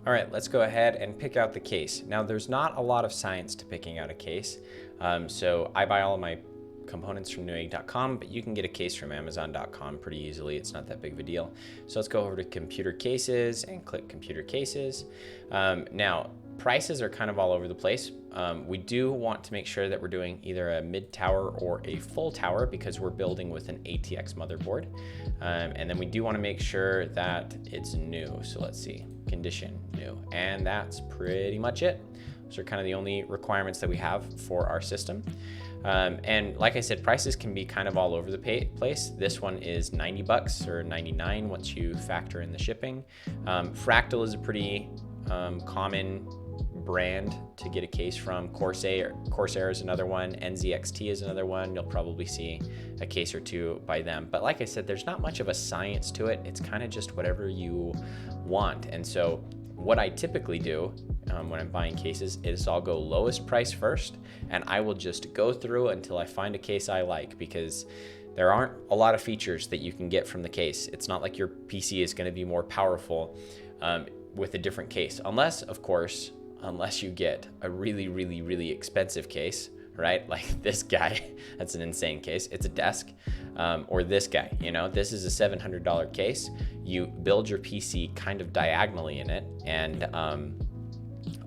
All right, let's go ahead and pick out the case. Now, there's not a lot of science to picking out a case. So I buy all of my components from newegg.com, but you can get a case from amazon.com pretty easily. It's not that big of a deal. So let's go over to computer cases and click computer cases. Now, prices are kind of all over the place. We do want to make sure that we're doing either a mid tower or a full tower because we're building with an ATX motherboard. And then we do want to make sure that it's new. So let's see, condition new. And that's pretty much it. Those are kind of the only requirements that we have for our system. And like I said, prices can be kind of all over the place. This one is 90 bucks or 99 once you factor in the shipping. Fractal is a pretty common brand to get a case from. Corsair is another one. NZXT is another one. You'll probably see a case or two by them. But like I said, there's not much of a science to it. It's kind of just whatever you want. And so what I typically do when I'm buying cases is I'll go lowest price first, and I will just go through until I find a case I like, because there aren't a lot of features that you can get from the case. It's not like your PC is going to be more powerful with a different case, unless, of course, unless you get a really, really, really expensive case, right? Like this guy, that's an insane case. It's a desk, or this guy, you know, this is a $700 case. You build your PC kind of diagonally in it, and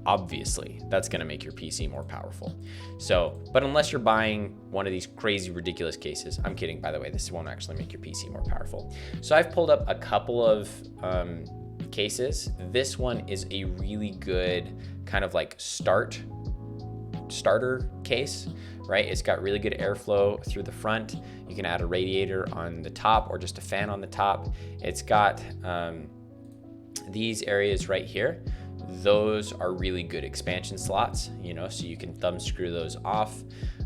obviously that's going to make your PC more powerful. So, but unless you're buying one of these crazy, ridiculous cases, I'm kidding, by the way, this won't actually make your PC more powerful. So I've pulled up a couple of cases. This one is a really good kind of like starter case, right? It's got really good airflow through the front. You can add a radiator on the top or just a fan on the top. It's got these areas right here. Those are really good expansion slots, you know, so you can thumb screw those off.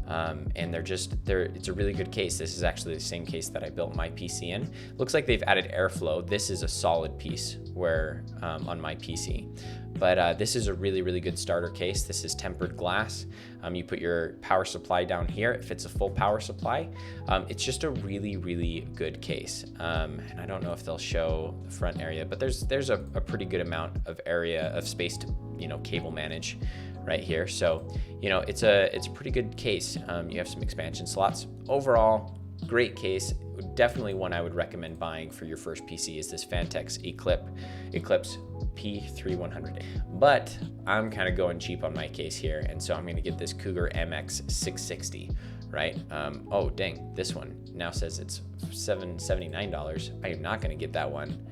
And it's a really good case. This is actually the same case that I built my PC in. Looks like they've added airflow. This is a solid piece on my PC. But this is a really, really good starter case. This is tempered glass. You put your power supply down here. It fits a full power supply. It's just a really, really good case. And I don't know if they'll show the front area, but there's a pretty good amount of area of space to, you know, cable manage right here. So, you know, it's a pretty good case. You have some expansion slots. Overall, great case. Definitely one I would recommend buying for your first PC is this Phanteks Eclipse P3100. But I'm kind of going cheap on my case here, and so I'm going to get this Cougar MX660, right? Oh, dang, this one now says it's $779. I am not going to get that one.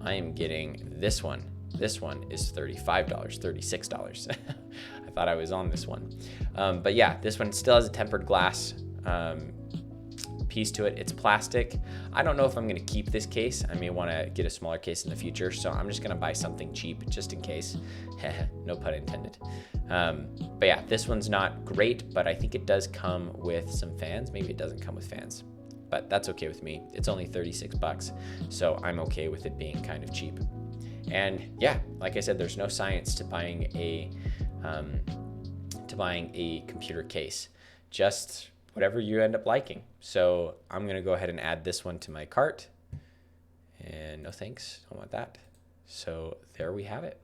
I am getting this one. This one is $35, $36. I thought I was on this one. But yeah, this one still has a tempered glass piece to it. It's plastic. I don't know if I'm going to keep this case. I may want to get a smaller case in the future, so I'm just going to buy something cheap just in case. No pun intended. But yeah, this one's not great, but I think it does come with some fans. Maybe it doesn't come with fans, but that's okay with me. It's only 36 bucks, so I'm okay with it being kind of cheap. And yeah, like I said, there's no science to buying a computer case, just whatever you end up liking. So I'm gonna go ahead and add this one to my cart, and no thanks, don't want that. So there we have it.